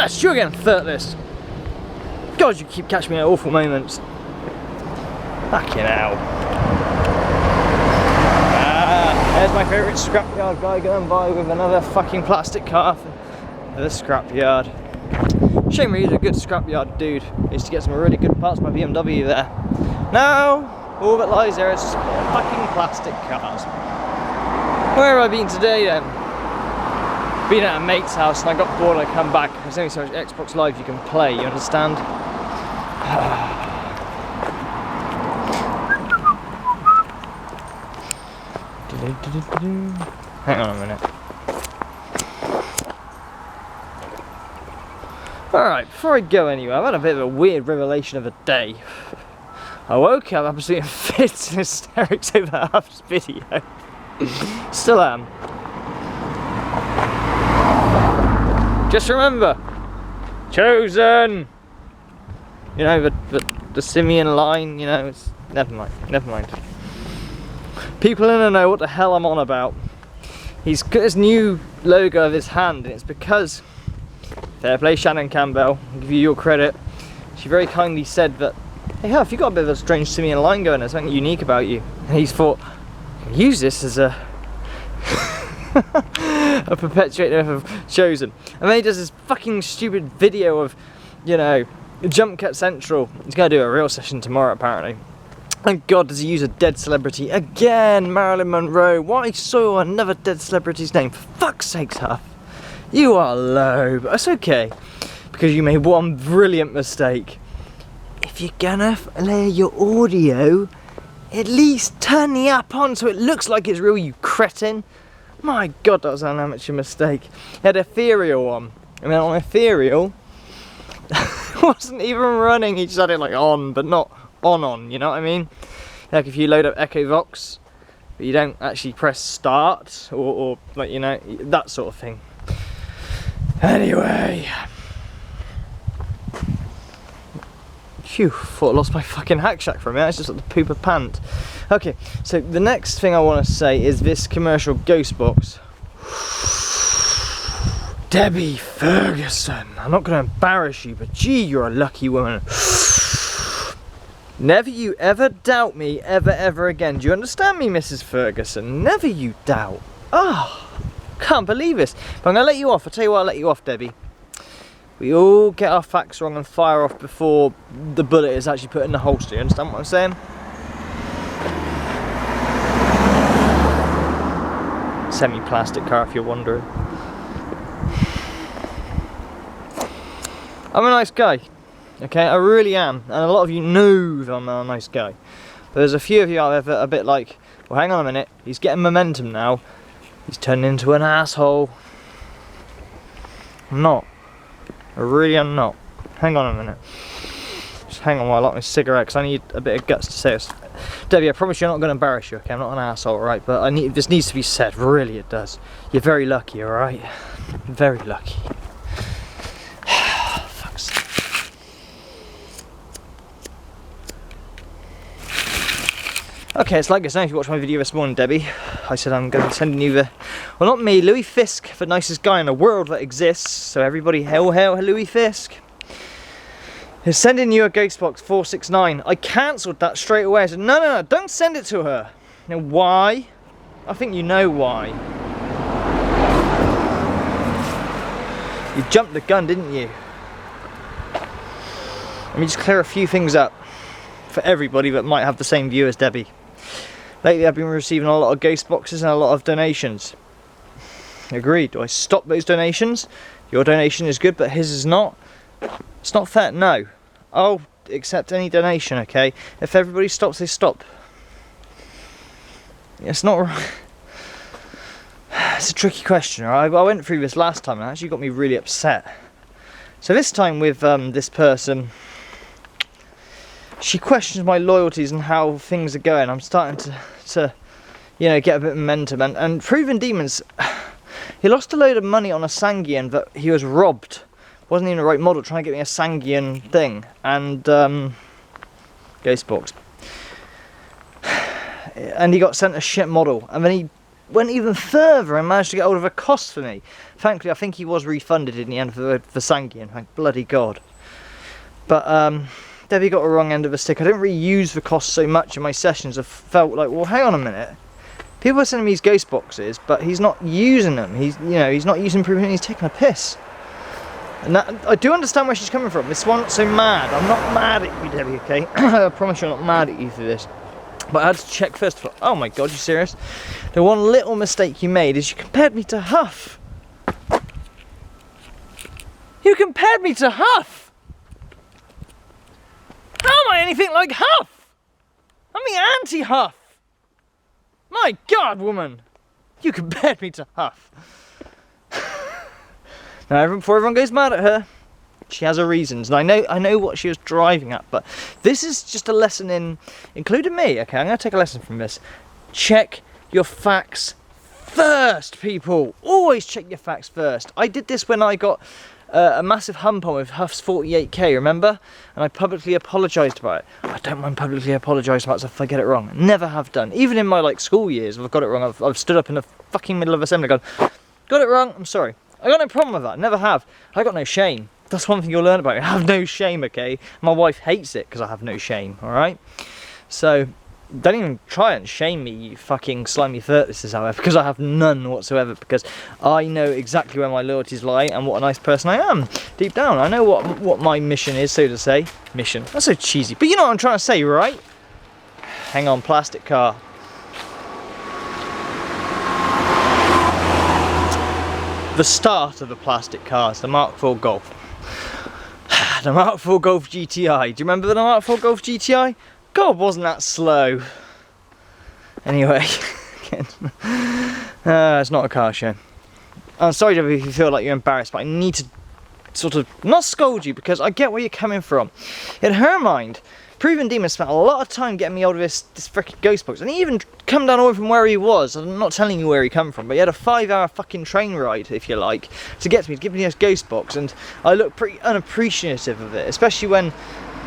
It's you again, Thirtless. God, you keep catching me at awful moments. Fucking hell. There's my favourite scrapyard guy going by with another fucking plastic car for the scrapyard. Shame he's a good scrapyard dude. He used to get some really good parts by BMW there. Now, all that lies there is just fucking plastic cars. Where have I been today then? Been at a mate's house and I got bored and I come back. There's only so much Xbox Live you can play, you understand? Hang on a minute. Alright, before I go anywhere, I've had a bit of a weird revelation of a day. I woke up absolutely in fits and hysterics over half this video. Still am. Just remember, chosen! You know, the simian line, you know, it's... Never mind. People in the know what the hell I'm on about. He's got his new logo of his hand, and it's because, fair play Shannon Campbell, I'll give you your credit, she very kindly said that, hey Huff, you got a bit of a strange simian line going, there's something unique about you. And he's thought, I can use this as a a perpetuator of Chosen. And then he does this fucking stupid video of, you know, Jump Cut Central. He's going to do a real session tomorrow apparently. Thank God does he use a dead celebrity again, Marilyn Monroe. Why saw another dead celebrity's name? For fuck's sakes, Huff. You are low, but that's okay. Because you made one brilliant mistake. If you're gonna layer your audio, at least turn the app on so it looks like it's real, you cretin. My God, that was an amateur mistake. He had Ethereal on. I mean, on Ethereal, it wasn't even running. He just had it like on, but not on, you know what I mean? Like if you load up EchoVox, but you don't actually press start, or like, you know, that sort of thing. Anyway. Phew, thought I lost my fucking hack shack for a minute. It's just like the poop of pant. Okay, so the next thing I want to say is this commercial ghost box. Debbie Ferguson. I'm not going to embarrass you, but gee, you're a lucky woman. Never you ever doubt me ever again. Do you understand me, Mrs. Ferguson? Never you doubt. Ah, oh, can't believe this. But I'm going to let you off. I'll tell you what, I'll let you off, Debbie. We all get our facts wrong and fire off before the bullet is actually put in the holster. You understand what I'm saying? Semi-plastic car, if you're wondering. I'm a nice guy. Okay, I really am, and a lot of you know that I'm a nice guy. But there's a few of you out there that are a bit like, well, hang on a minute, he's getting momentum now. He's turning into an asshole. I'm not. I really am not. Hang on a minute. Just hang on while I light my cigarette, because I need a bit of guts to say this. Debbie, I promise you I'm not going to embarrass you, okay? I'm not an asshole, right? But this needs to be said, really it does. You're very lucky, alright? Very lucky. Okay, it's like this now if you watched my video this morning, Debbie. I said I'm going to be sending you the... Well, not me, Louis Fisk, the nicest guy in the world that exists. So everybody, hail, Louis Fisk. Is sending you a Ghostbox 469. I cancelled that straight away. I said, no, don't send it to her. You know why? I think you know why. You jumped the gun, didn't you? Let me just clear a few things up for everybody that might have the same view as Debbie. Lately I've been receiving a lot of ghost boxes and a lot of donations. Agreed. Do I stop those donations? Your donation is good, but his is not. It's not fair. No. I'll accept any donation, okay? If everybody stops, they stop. It's not right. It's a tricky question. I went through this last time and it actually got me really upset. So this time with this person, she questions my loyalties and how things are going. I'm starting to you know, get a bit of momentum. And Proven Demons, he lost a load of money on a Sangian that he was robbed. Wasn't even the right model, trying to get me a Sangian thing. And, Ghostbox. And he got sent a shit model. And then went even further and managed to get hold of a cost for me. Thankfully, I think he was refunded in the end for Sangian, thank bloody God. But Debbie got a wrong end of the stick. I didn't really use the cost so much in my sessions. I felt like, well, hang on a minute. People are sending me these ghost boxes, but he's not using them. He's not using proof, he's taking a piss. And that, I do understand where she's coming from. This one's so mad. I'm not mad at you, Debbie, okay? I promise you I'm not mad at you for this. But I had to check first of all. Oh my God, you serious? The one little mistake you made is you compared me to Huff. You compared me to Huff! How am I anything like Huff? I'm the anti-Huff. My God, woman. You compared me to Huff. Now, before everyone goes mad at her, she has her reasons, and I know what she was driving at, but this is just a lesson in, including me, okay, I'm going to take a lesson from this. Check your facts first, people. Always check your facts first. I did this when I got a massive hump on with Huff's 48k, remember? And I publicly apologised about it. I don't mind publicly apologising about stuff if I get it wrong. Never have done. Even in my school years, if I've got it wrong, I've stood up in the fucking middle of assembly and gone, got it wrong, I'm sorry. I got no problem with that, never have. I got no shame. That's one thing you'll learn about me. I have no shame, okay? My wife hates it because I have no shame, alright? So, don't even try and shame me, you fucking slimy furtices, however, because I have none whatsoever, because I know exactly where my loyalties lie and what a nice person I am. Deep down, I know what my mission is, so to say. Mission. That's so cheesy. But you know what I'm trying to say, right? Hang on, plastic car. The start of the plastic cars, the Mark IV Golf. The Mark IV Golf GTI. Do you remember the Mark IV Golf GTI? God, wasn't that slow. Anyway, it's not a car show. I'm sorry if you feel like you're embarrassed, but I need to sort of not scold you because I get where you're coming from. In her mind, Proven Demon spent a lot of time getting me hold of this freaking ghost box, and he even come down all the way from where he was. I'm not telling you where he come from, but he had a 5-hour fucking train ride, if you like, to get to me, to give me this ghost box, and I look pretty unappreciative of it, especially when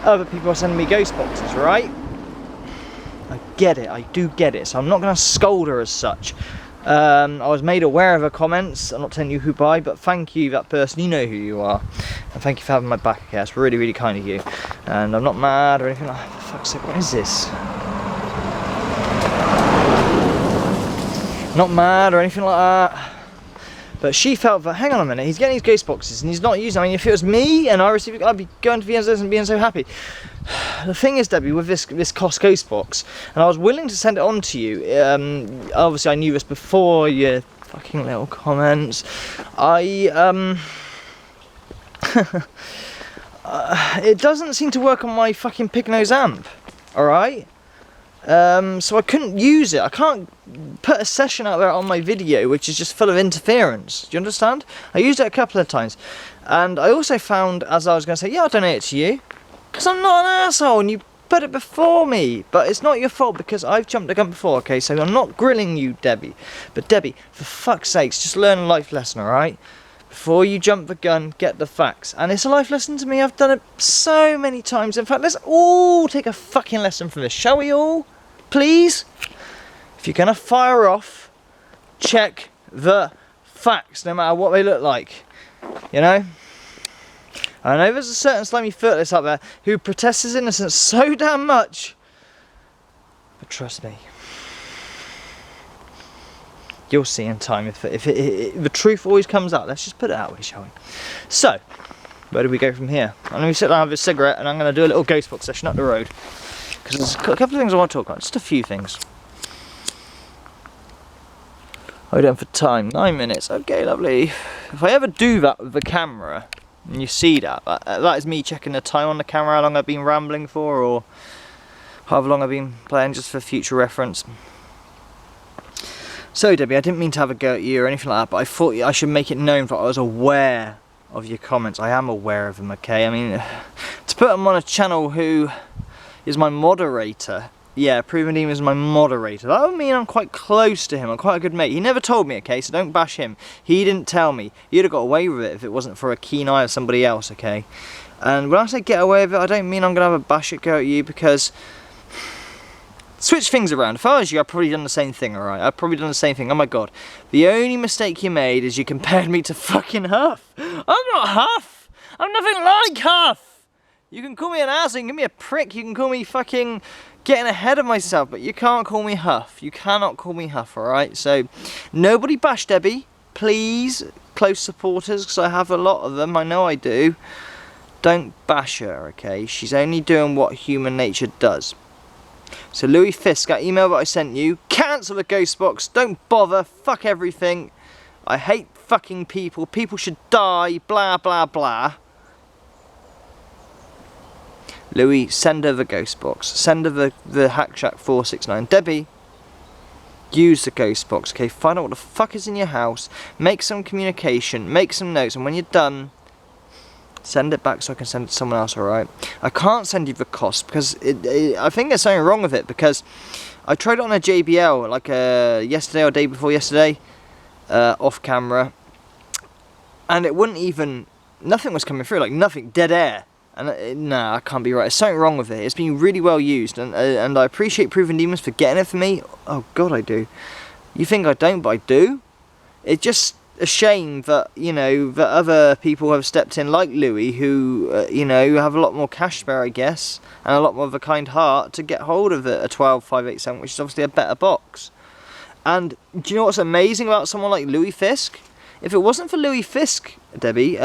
other people are sending me ghost boxes, right? I get it, I do get it, so I'm not going to scold her as such. I was made aware of her comments. I'm not telling you who by, but thank you, that person, you know who you are. And thank you for having my back, okay? That's really, really kind of you. And I'm not mad or anything like that. For fuck's sake, what is this? Not mad or anything like that. But she felt that, hang on a minute, he's getting these ghost boxes and he's not using them. I mean, if it was me and I received it, I'd be going to VNZs and being so happy. The thing is, Debbie, with this Cost Ghost box, and I was willing to send it on to you, obviously I knew this before your fucking little comments, it doesn't seem to work on my fucking pig nose amp, alright? So I couldn't use it. I can't put a session out there on my video which is just full of interference. Do you understand? I used it a couple of times, and I also found, as I was going to say, yeah, I'll donate it to you, because I'm not an asshole and you put it before me. But it's not your fault because I've jumped the gun before, okay? So I'm not grilling you, Debbie. But Debbie, for fuck's sakes, just learn a life lesson, alright? Before you jump the gun, get the facts. And it's a life lesson to me. I've done it so many times. In fact, let's all take a fucking lesson from this. Shall we all? Please? If you're going to fire off, check the facts, no matter what they look like. You know? I know there's a certain slimy footless out there who protests his innocence so damn much. But trust me. You'll see in time if the truth always comes out. Let's just put it out way, shall we? So, where do we go from here? I'm going to sit down and have a cigarette and I'm going to do a little ghost box session up the road. Because there's a couple of things I want to talk about. Just a few things. Hold on for time. 9 minutes. Okay, lovely. If I ever do that with the camera, and you see that is me checking the time on the camera, how long I've been rambling for, or however long I've been playing, just for future reference. So Debbie, I didn't mean to have a go at you or anything like that, but I thought I should make it known that I was aware of your comments. I am aware of them, okay? I mean, to put them on a channel who is my moderator, yeah, Proven Demon is my moderator, that would mean I'm quite close to him, I'm quite a good mate. He never told me, okay, so don't bash him. He didn't tell me. He'd have got away with it if it wasn't for a keen eye of somebody else, okay? And when I say get away with it, I don't mean I'm going to have a bash at go at you, because switch things around. If I was you, I'd probably done the same thing, alright? I'd probably done the same thing. Oh my god. The only mistake you made is you compared me to fucking Huff. I'm not Huff. I'm nothing like Huff. You can call me an ass, you can give me a prick, you can call me fucking getting ahead of myself, but you can't call me Huff. You cannot call me Huff, alright? So, nobody bash Debbie. Please, close supporters, because I have a lot of them, I know I do. Don't bash her, okay? She's only doing what human nature does. So Louis Fisk, that email that I sent you, cancel the ghost box, don't bother, fuck everything. I hate fucking people, people should die, blah blah blah. Louis, send her the ghost box, send her the Hackshack 469. Debbie, use the ghost box, okay? Find out what the fuck is in your house, make some communication, make some notes, and when you're done, send it back so I can send it to someone else, alright? I can't send you the cost because I think there's something wrong with it, because I tried it on a JBL like yesterday or day before yesterday, off camera, and it wouldn't even, nothing was coming through, like nothing, dead air. And nah, I can't be right. There's something wrong with it. It's been really well used, and I appreciate Proven Demons for getting it for me. Oh god, I do. You think I don't, but I do. It's just a shame that, you know, that other people have stepped in, like Louis, who you know, have a lot more cash spare, I guess, and a lot more of a kind heart to get hold of a 12587, which is obviously a better box. And do you know what's amazing about someone like Louis Fisk? If it wasn't for Louis Fisk, Debbie,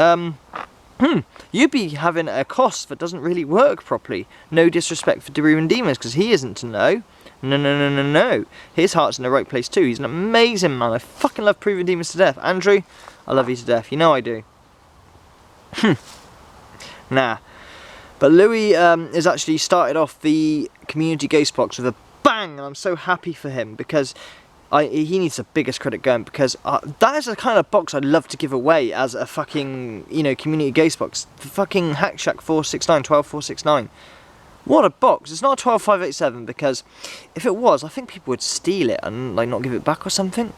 you'd be having a cost that doesn't really work properly. No disrespect for Proven Demons, because he isn't to know. No. His heart's in the right place too. He's an amazing man. I fucking love Proven Demons to death. Andrew, I love you to death. You know I do. Nah. But Louis has actually started off the community ghost box with a bang, and I'm so happy for him, because he needs the biggest credit going, because that is the kind of box I'd love to give away as a fucking, you know, community ghost box. The fucking Hackshack 469, 12469. What a box. It's not a 12587, because if it was, I think people would steal it and like not give it back or something.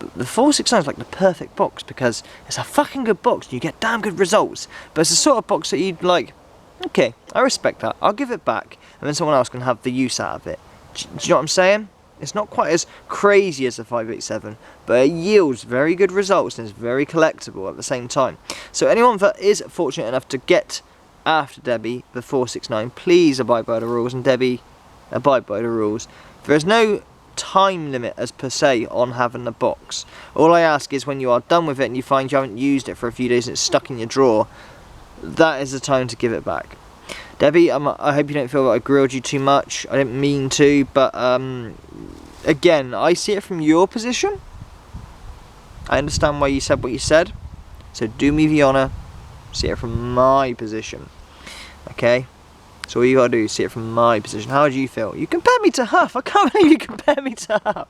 But the 469 is like the perfect box, because it's a fucking good box and you get damn good results. But it's the sort of box that you'd like, okay, I respect that, I'll give it back, and then someone else can have the use out of it. Do you know what I'm saying? It's not quite as crazy as the 587, but it yields very good results and is very collectible at the same time. So anyone that is fortunate enough to get after Debbie the 469, please abide by the rules, and Debbie, abide by the rules. There is no time limit as per se on having the box. All I ask is when you are done with it and you find you haven't used it for a few days and it's stuck in your drawer, that is the time to give it back. Debbie, I hope you don't feel that I grilled you too much. I didn't mean to, but again, I see it from your position. I understand why you said what you said, so do me the honour, see it from my position, okay? So all you gotta do is see it from my position. How do you feel? You compare me to Huff. I can't believe you compare me to Huff.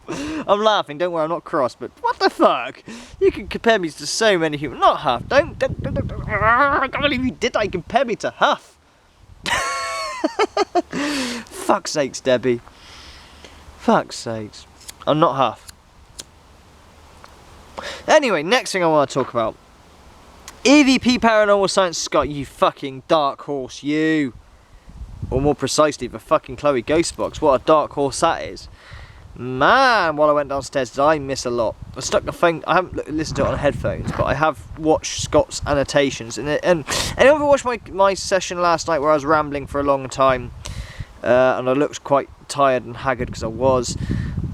I'm laughing, don't worry, I'm not cross, but what the fuck? You can compare me to so many humans. Not Huff, don't I can't believe you did that. You compare me to Huff. Fuck's sakes, Debbie. Fuck's sakes. I'm not Huff. Anyway, next thing I want to talk about. EVP Paranormal Science Scott, you fucking dark horse, you. Or more precisely, the fucking Chloe Ghost Box. What a dark horse that is. Man, while I went downstairs, did I miss a lot. I stuck the phone, I haven't listened to it on headphones, but I have watched Scott's annotations. And anyone who watched my session last night where I was rambling for a long time, and I looked quite tired and haggard because I was,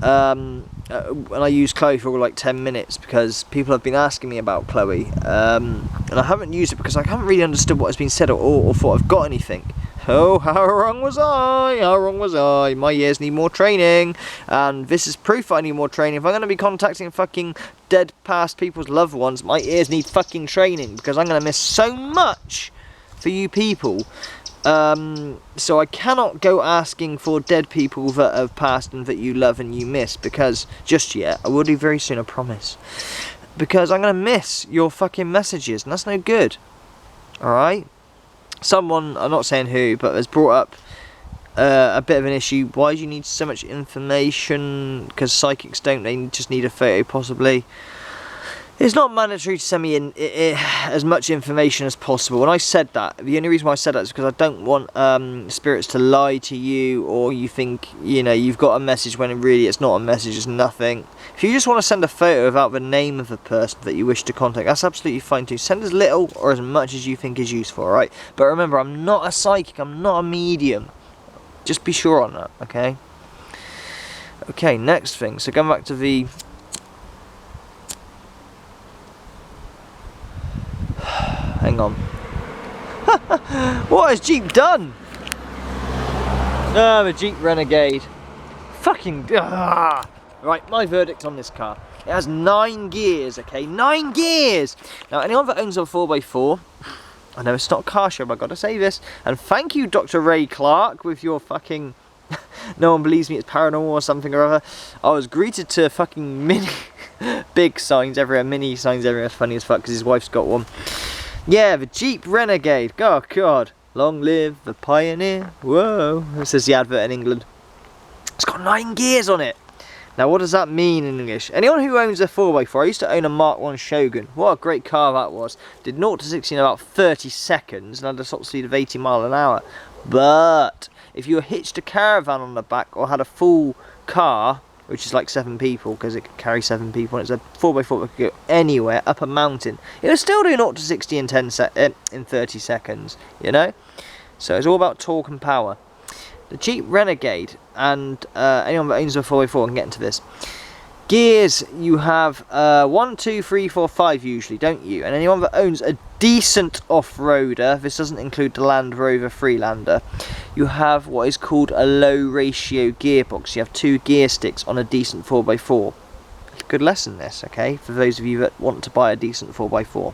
and I used Chloe for like 10 minutes because people have been asking me about Chloe, and I haven't used it because I haven't really understood what has been said or thought I've got anything. Oh, how wrong was I? How wrong was I? My ears need more training, and this is proof I need more training. If I'm going to be contacting fucking dead past people's loved ones, my ears need fucking training, because I'm going to miss so much for you people. So I cannot go asking for dead people that have passed and that you love and you miss, because just yet, I will do very soon, I promise. Because I'm going to miss your fucking messages, and that's no good. Alright? Someone, I'm not saying who, but has brought up a bit of an issue. Why do you need so much information? Because psychics don't, they just need a photo possibly. It's not mandatory to send me in as much information as possible. When I said that, the only reason why I said that is because I don't want spirits to lie to you, or you think, you know, you've got a message when really it's not a message, it's nothing. If you just want to send a photo without the name of the person that you wish to contact, that's absolutely fine too. Send as little or as much as you think is useful, alright? But remember, I'm not a psychic, I'm not a medium. Just be sure on that, okay? Okay, next thing. So going back to the... Hang on. What has Jeep done? Ah, the Jeep Renegade. Fucking... Right, my verdict on this car. It has 9 gears, okay? 9 gears! Now, anyone that owns a 4x4... I know it's not a car show, but I've got to say this. And thank you, Dr. Ray Clark, with your fucking... no one believes me, it's paranormal or something or other. I was greeted to fucking mini... big signs everywhere, mini signs everywhere. It's funny as fuck, because his wife's got one. Yeah, the Jeep Renegade. Oh, God. Long live the pioneer. Whoa. This is the advert in England. It's got 9 gears on it. Now, what does that mean in English? Anyone who owns a 4x4, I used to own a Mark 1 Shogun. What a great car that was. Did 0 to 60 in about 30 seconds and had a top speed of 80 miles an hour. But if you hitched a caravan on the back or had a full car, which is like 7 people, because it could carry 7 people, and it's a 4x4 that could go anywhere, up a mountain, it would still do 0 to 60 in 30 seconds, you know? So it's all about torque and power. The Jeep Renegade, and anyone that owns a 4x4 can get into this. Gears, you have 1, 2, 3, 4, 5 usually, don't you? And anyone that owns a decent off-roader, this doesn't include the Land Rover Freelander, you have what is called a low ratio gearbox. You have 2 gear sticks on a decent 4x4. Good lesson this, okay, for those of you that want to buy a decent 4x4.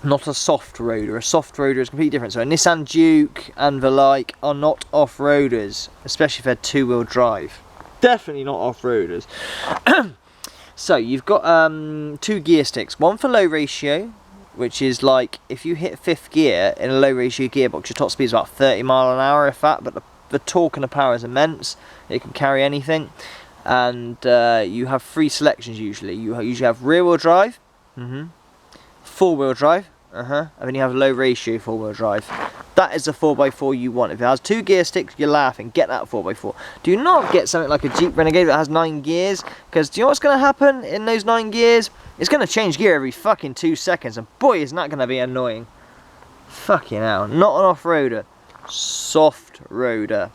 Not a soft roader. A soft roader is completely different. So a Nissan Duke and the like are not off-roaders, especially if they're 2-wheel drive. Definitely not off-roaders. So you've got 2 gear sticks. One for low ratio, which is like if you hit 5th gear in a low ratio gearbox, your top speed is about 30 miles an hour, if that. But the torque and the power is immense. It can carry anything. And you have 3 selections usually. You usually have rear-wheel drive, 4-wheel drive, and then you have low ratio 4-wheel drive. That is the 4x4 you want. If it has 2 gear sticks, you're laughing. Get that 4x4. Do not get something like a Jeep Renegade that has 9 gears, because do you know what's going to happen in those 9 gears? It's going to change gear every fucking 2 seconds, and boy, isn't that going to be annoying. Fucking hell. Not an off-roader. Soft roader.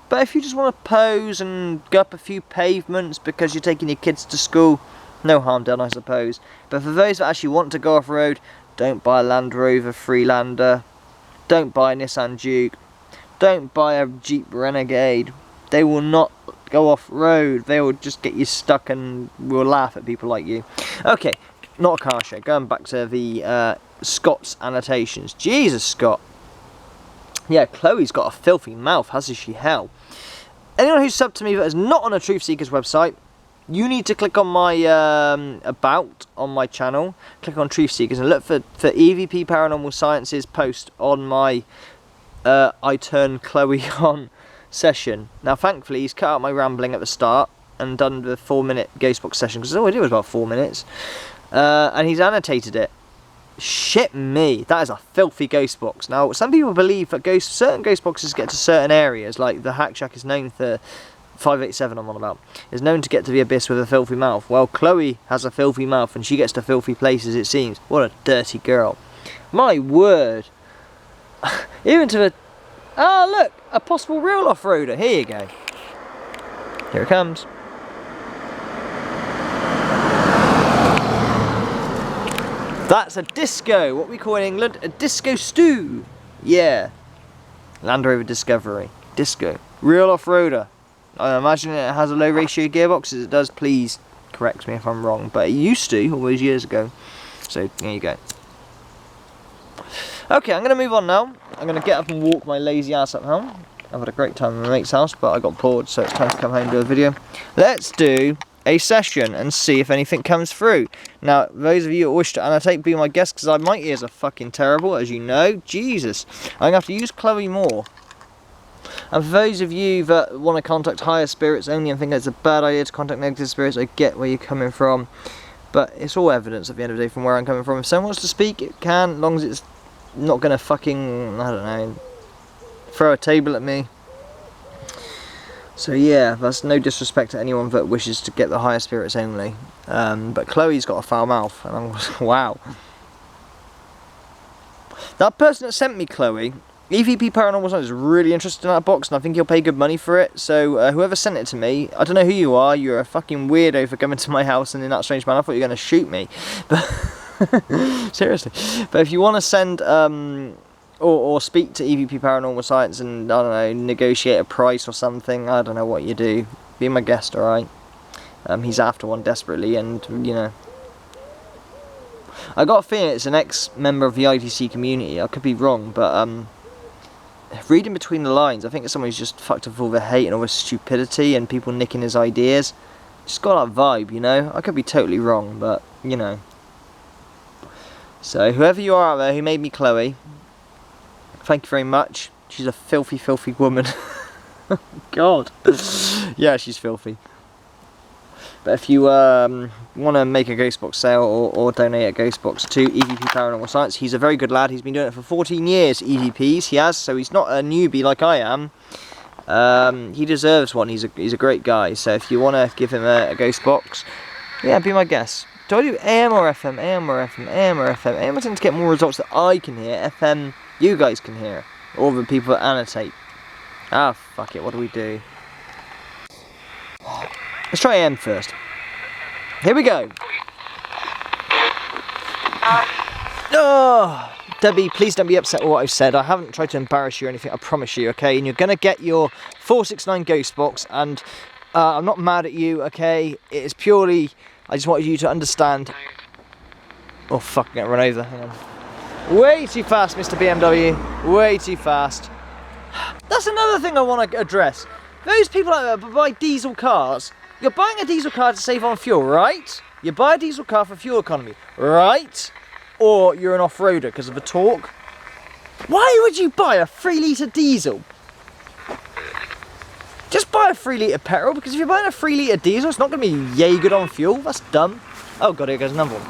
But if you just want to pose and go up a few pavements because you're taking your kids to school, no harm done, I suppose. But for those that actually want to go off-road, don't buy a Land Rover Freelander. Don't buy a Nissan Duke. Don't buy a Jeep Renegade. They will not go off-road. They will just get you stuck and will laugh at people like you. Okay, not a car show. Going back to the Scott's annotations. Jesus, Scott. Yeah, Chloe's got a filthy mouth, hasn't she? Hell. Anyone who's subbed to me that is not on a Truth Seekers website, you need to click on my about on my channel, click on Truth Seekers and look for EVP Paranormal Sciences post on my I Turn Chloe On session. Now thankfully he's cut out my rambling at the start and done the 4-minute Ghostbox session, because all I did was about 4 minutes, and he's annotated it. Shit me, that is a filthy ghost box. Now some people believe that certain ghost boxes get to certain areas, like the Hack Shack is known for 587 I'm on about, is known to get to the abyss with a filthy mouth. Well, Chloe has a filthy mouth and she gets to filthy places, it seems. What a dirty girl. My word. Even to the... Ah, look, a possible real off-roader. Here you go. Here it comes. That's a disco, what we call in England a disco stew. Yeah. Land Rover Discovery. Disco. Real off-roader. I imagine it has a low ratio gearbox. As it does, please correct me if I'm wrong. But it used to, all those years ago. So, there you go. Okay, I'm going to move on now. I'm going to get up and walk my lazy ass up home. I've had a great time at my mate's house, but I got bored, so it's time to come home and do a video. Let's do a session and see if anything comes through. Now, those of you who wish to annotate, be my guest, because my ears are fucking terrible, as you know. Jesus. I'm going to have to use Chloe more. And for those of you that want to contact higher spirits only and think it's a bad idea to contact negative spirits, I get where you're coming from. But it's all evidence at the end of the day from where I'm coming from. If someone wants to speak, it can, as long as it's not going to fucking, I don't know, throw a table at me. So yeah, that's no disrespect to anyone that wishes to get the higher spirits only. But Chloe's got a foul mouth, and I'm like, wow. That person that sent me Chloe, EVP Paranormal Science, is really interested in that box, and I think he'll pay good money for it. So whoever sent it to me, I don't know who you are. You're a fucking weirdo for coming to my house and in that strange manner. I thought you were going to shoot me, but seriously. But if you want to send or speak to EVP Paranormal Science and, I don't know, negotiate a price or something, I don't know what you do. Be my guest, alright? He's after one desperately, and, you know. I got a feeling it's an ex-member of the ITC community. I could be wrong, but, reading between the lines, I think it's someone who's just fucked up with all the hate and all the stupidity and people nicking his ideas. Just got that vibe, you know? I could be totally wrong, but, you know. So, whoever you are out there who made me Chloe, thank you very much. She's a filthy, filthy woman. God. Yeah, she's filthy. But if you want to make a ghost box sale or donate a ghost box to EVP Paranormal Science, he's a very good lad. He's been doing it for 14 years, EVPs. He has, so he's not a newbie like I am. He deserves one. He's a great guy. So if you want to give him a ghost box, yeah, be my guest. Do I do AM or FM? AM or FM? AM or FM? AM, I tend to get more results that I can hear. FM, you guys can hear. All the people that annotate. Ah, fuck it, what do we do? Let's try AM first. Here we go. Oh, Debbie, please don't be upset with what I've said. I haven't tried to embarrass you or anything, I promise you, okay? And you're going to get your 469 ghost box, and I'm not mad at you, okay? It is purely, I just wanted you to understand. Oh, fuck, I'm getting run over. Hang on. Way too fast, Mr. BMW. Way too fast. That's another thing I want to address. Those people out there buy diesel cars. You're buying a diesel car to save on fuel, right? You buy a diesel car for fuel economy, right? Or you're an off-roader because of the torque. Why would you buy a 3-litre diesel? Just buy a 3-litre petrol, because if you're buying a 3-litre diesel, it's not going to be yay good on fuel. That's dumb. Oh god, here goes another one.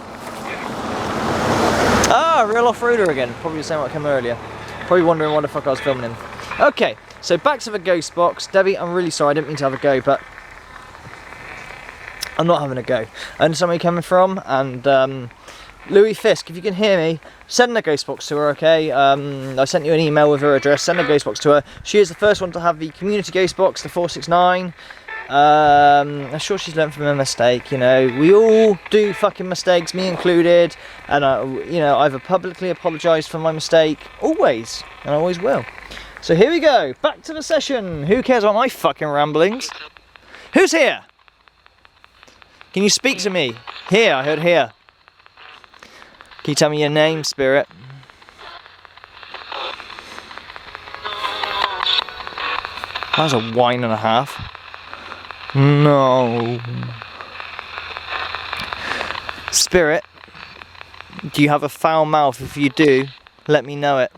Ah, real off-roader again. Probably the same one I came earlier. Probably wondering what the fuck I was filming in. Okay, so back to the ghost box. Debbie, I'm really sorry, I didn't mean to have a go, but I'm not having a go. I understand where you're coming from, and Louis Fisk, if you can hear me, send a ghost box to her, okay? I sent you an email with her address, send a ghost box to her. She is the first one to have the community ghost box, the 469. I'm sure she's learned from her mistake, you know. We all do fucking mistakes, me included, and you know, I've publicly apologised for my mistake, always, and I always will. So here we go, back to the session. Who cares about my fucking ramblings? Who's here? Can you speak to me? Here, I heard here. Can you tell me your name, spirit? That's a whine and a half. No. Spirit, do you have a foul mouth? If you do, let me know it.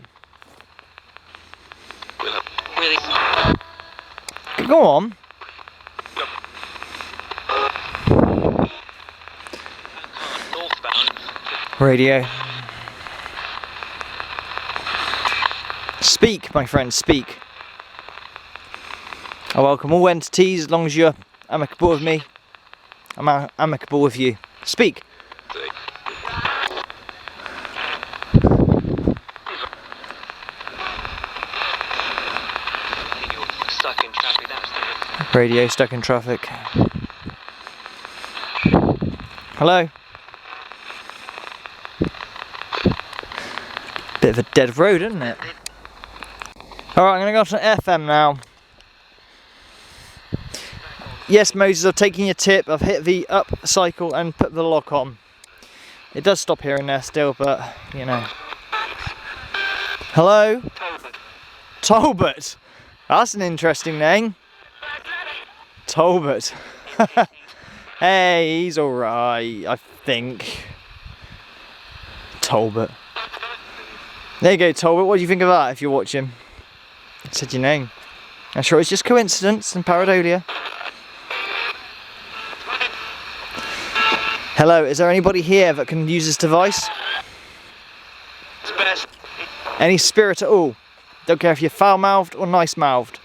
Go on. Radio. Speak, my friend, speak. I welcome all entities as long as you're amicable with me. I'm amicable with you. Speak. Radio stuck in traffic. Hello? Bit of a dead road, isn't it? Alright, I'm going to go to FM now. Yes, Moses, I've taken your tip. I've hit the up cycle and put the lock on. It does stop here and there still, but, you know. Hello? Talbot. That's an interesting name. Talbot. Hey, he's alright, I think. Talbot. There you go, Talbot. What do you think of that if you're watching? I said your name. I'm sure it's just coincidence and pareidolia. Hello, is there anybody here that can use this device? Any spirit at all? Don't care if you're foul-mouthed or nice-mouthed.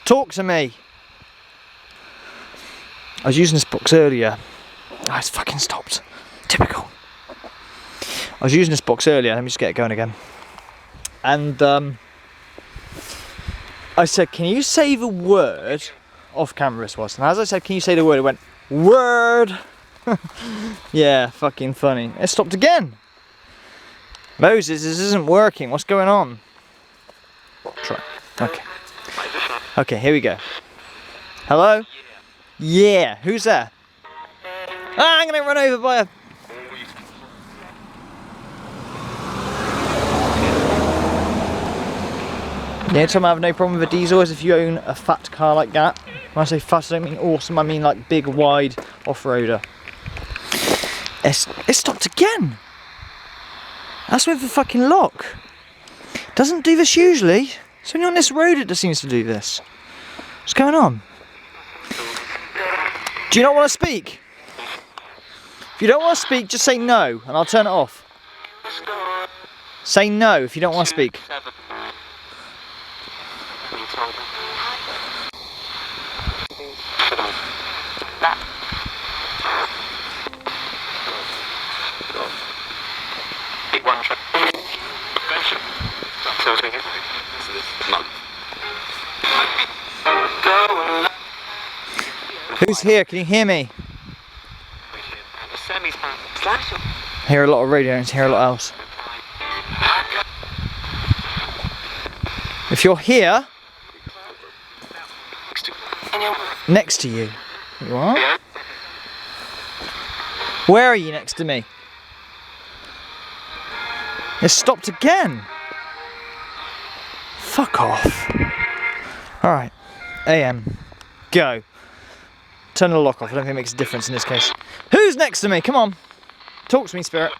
Talk to me. I was using this box earlier. Oh, it's fucking stopped. Typical. I was using this box earlier. Let me just get it going again. And I said, can you say the word? Off camera this was. And as I said, can you say the word? It went, word. Yeah, fucking funny. It stopped again. Moses, this isn't working. What's going on? Try. Okay. Okay, here we go. Hello? Yeah. Who's there? Ah, I'm gonna run over by a... The only time I have no problem with a diesel is if you own a fat car like that. When I say fat, I don't mean awesome, I mean like big, wide off-roader. It stopped again. That's with the fucking lock. Doesn't do this usually. It's only on this road it just seems to do this. What's going on? Do you not want to speak? If you don't want to speak, just say no and I'll turn it off. Say no if you don't want to speak. Who's here? Can you hear me? I hear a lot of radio and hear a lot else. If you're here, next to you. You are? Where are you next to me? It stopped again. Fuck off. Alright. AM. Go. Turn the lock off. I don't think it makes a difference in this case. Who's next to me? Come on. Talk to me, spirit.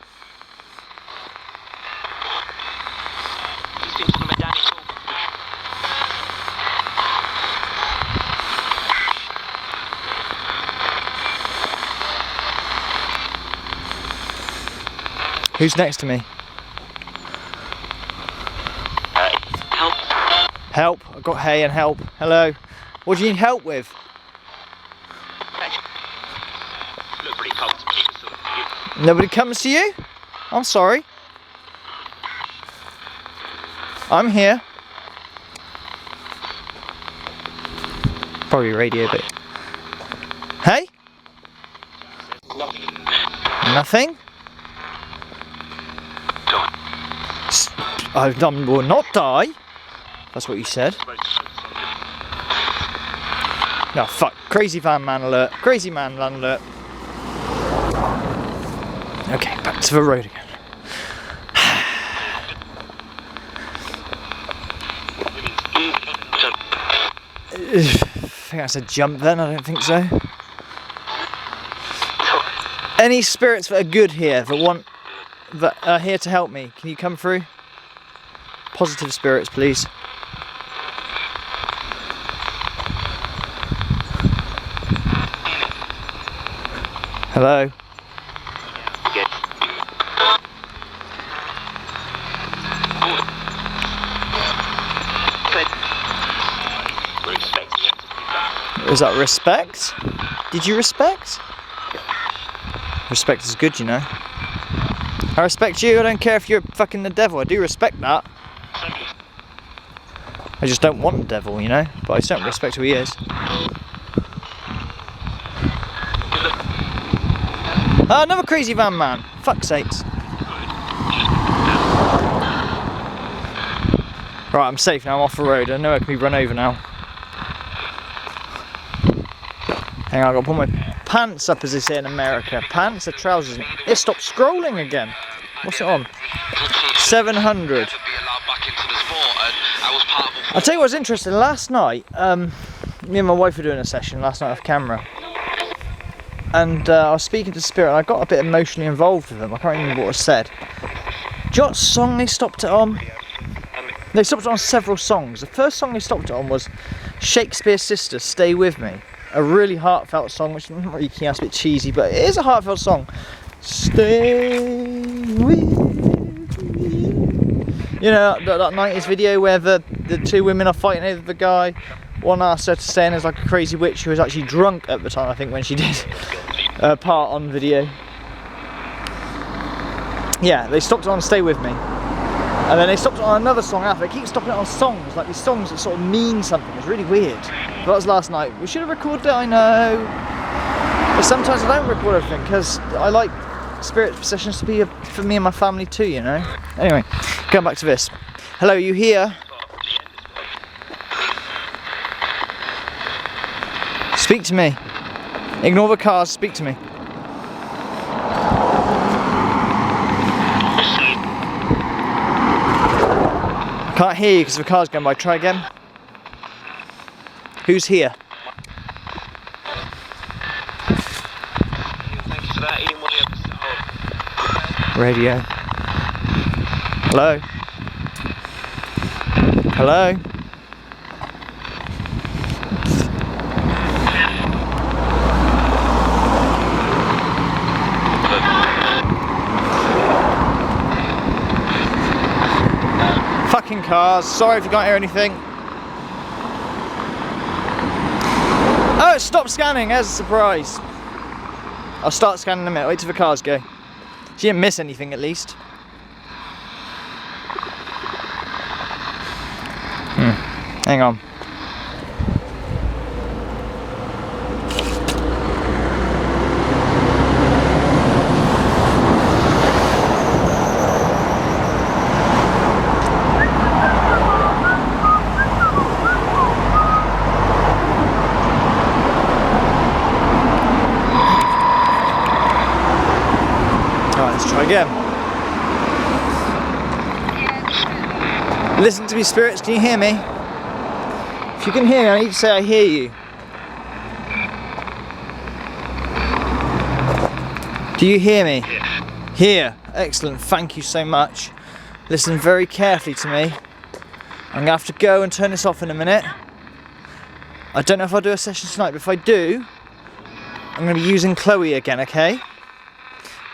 Who's next to me? Help. Help. I've got hay and help. Hello. What do you need help with? Nobody comes to you? I'm sorry. I'm here. Probably radio, but... Hey? Nothing? I will not die. That's what you said. No, fuck. Crazy van man alert. Crazy man alert. Okay, back to the road again. I think that's a jump then, I don't think so. Any spirits that are good here, that are here to help me, can you come through? Positive spirits, please. Hello? Is that respect? Did you respect? Respect is good, you know. I respect you, I don't care if you're fucking the devil, I do respect that. I just don't want the devil, you know, but I certainly respect who he is. Another crazy van man, fuck's sakes. Right, I'm safe now, I'm off the road, I know I can be run over now. Hang on, I've got to pull my pants up as they say in America. Pants or trousers? It stopped scrolling again. What's it on? 700. I'll tell you what's interesting. Last night, me and my wife were doing a session last night off camera. And I was speaking to Spirit and I got a bit emotionally involved with them. I can't remember what was said. Do you know what song they stopped it on? They stopped it on several songs. The first song they stopped it on was Shakespeare's Sister, Stay With Me. a really heartfelt song, which I'm not really keen, that's a bit cheesy, but it is a heartfelt song. Stay with me. You know, that 90s video where the two women are fighting over the guy. One asked her to stay in as like a crazy witch who was actually drunk at the time, I think, when she did part on video. Yeah, they stopped it on Stay With Me. And then they stopped it on another song after. They keep stopping it on songs, like these songs that sort of mean something. It's really weird. But that was last night. We should have recorded it, I know. But sometimes I don't record everything because I like spirit sessions to be for me and my family too, you know. Anyway, going back to this. Hello, you here? Speak to me. Ignore the cars, speak to me. I can't hear you because the car's going by. Try again. Who's here? Radio. Hello? Hello? Fucking cars. Sorry if you can't hear anything. Oh, it stopped scanning as a surprise. I'll start scanning in a minute. Wait till the cars go. She didn't miss anything at least. Hang on. Let's try again. Listen to me, spirits, can you hear me? If you can hear me, I need to say I hear you. Do you hear me? Here. Excellent, thank you so much. Listen very carefully to me. I'm going to have to go and turn this off in a minute. I don't know if I'll do a session tonight, but if I do, I'm going to be using Chloe again, okay?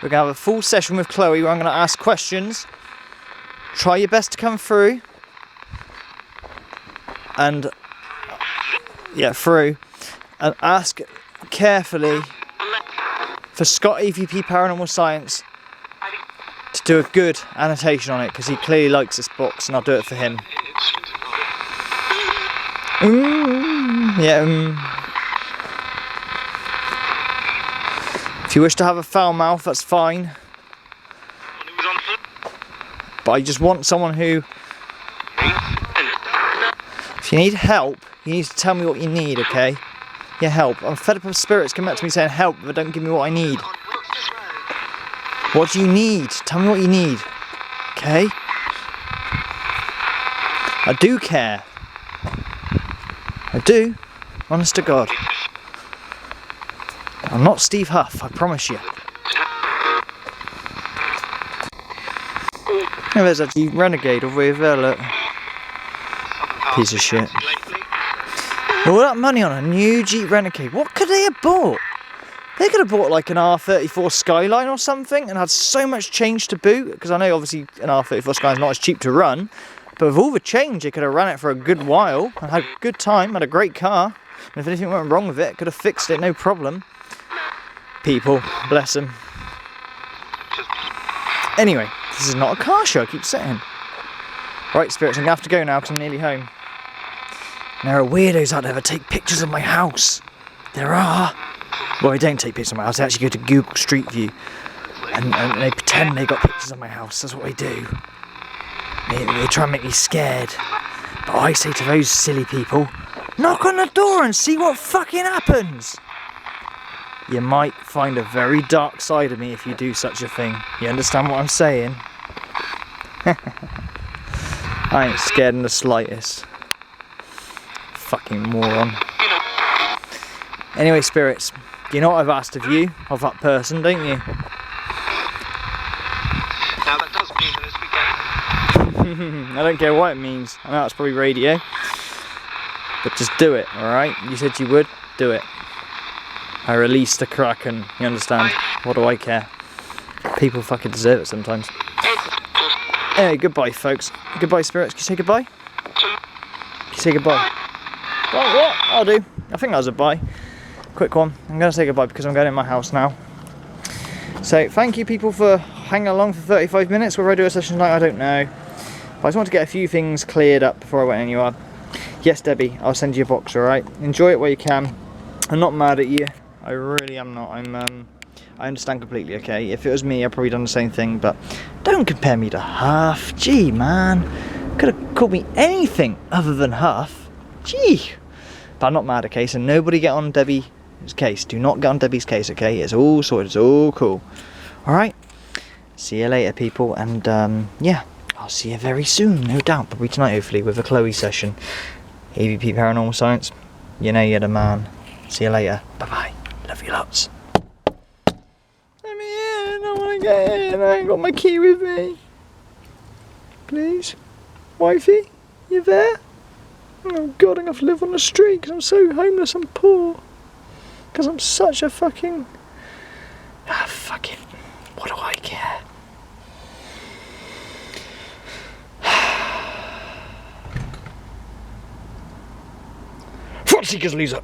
We're going to have a full session with Chloe where I'm going to ask questions. Try your best to come through. And, yeah, through. And ask carefully for Scott EVP Paranormal Science to do a good annotation on it, because he clearly likes this box and I'll do it for him. If you wish to have a foul mouth, that's fine. But I just want someone who... If you need help, you need to tell me what you need, okay? Yeah, help. I'm fed up of spirits coming back to me saying help, but don't give me what I need. What do you need? Tell me what you need. Okay? I do care. I do. Honest to God. I'm not Steve Huff, I promise you. Oh, there's actually Renegade over there, look. Piece of shit. All that money on a new Jeep Renegade, what could they have bought? They could have bought like an R34 Skyline or something and had so much change to boot, because I know obviously an R34 Skyline is not as cheap to run, but with all the change they could have run it for a good while and had a good time, had a great car, and if anything went wrong with it, could have fixed it, no problem. People, bless them. Anyway, this is not a car show, I keep saying. Right, spirits, I'm going to have to go now because I'm nearly home. And there are weirdos out there that take pictures of my house. There are. Well, they don't take pictures of my house, they actually go to Google Street View and they pretend they got pictures of my house. That's what they do. They try and make me scared. But I say to those silly people, knock on the door and see what fucking happens. You might find a very dark side of me if you do such a thing. You understand what I'm saying? I ain't scared in the slightest. Fucking moron. Anyway, spirits, you know what I've asked of you, of that person, don't you? Now that does mean that it's weekend. I don't care what it means. I know it's probably radio. But just do it, alright? You said you would, do it. I released the Kraken, you understand? What do I care? People fucking deserve it sometimes. Anyway, goodbye folks. Goodbye spirits, can you say goodbye? Can you say goodbye? Well, what? I'll do. I think that was a bye. Quick one. I'm going to say goodbye because I'm going in my house now. So thank you people for hanging along for 35 minutes. Whether I do a session tonight, I don't know. But I just want to get a few things cleared up before I went anywhere. Yes, Debbie, I'll send you a box, alright? Enjoy it where you can. I'm not mad at you. I really am not. I understand completely, okay? If it was me, I'd probably done the same thing, but don't compare me to Huff. Gee, man. Could have called me anything other than Huff. Gee. But I'm not mad, okay? So nobody get on Debbie's case. Do not get on Debbie's case, okay? It's all sorted. It's all cool. Alright? See you later, people. And, yeah. I'll see you very soon, no doubt. Probably tonight, hopefully, with a Chloe session. EVP Paranormal Science. You know you're the man. See you later. Bye-bye. Love you lots. Let me in. I want to get in. I ain't got my key with me. Please? Wifey? You there? Oh God, I'm going to live on the street because I'm so homeless and poor. Because I'm such a fucking... Ah, fuck it. What do I care? Fraud Seekers loser.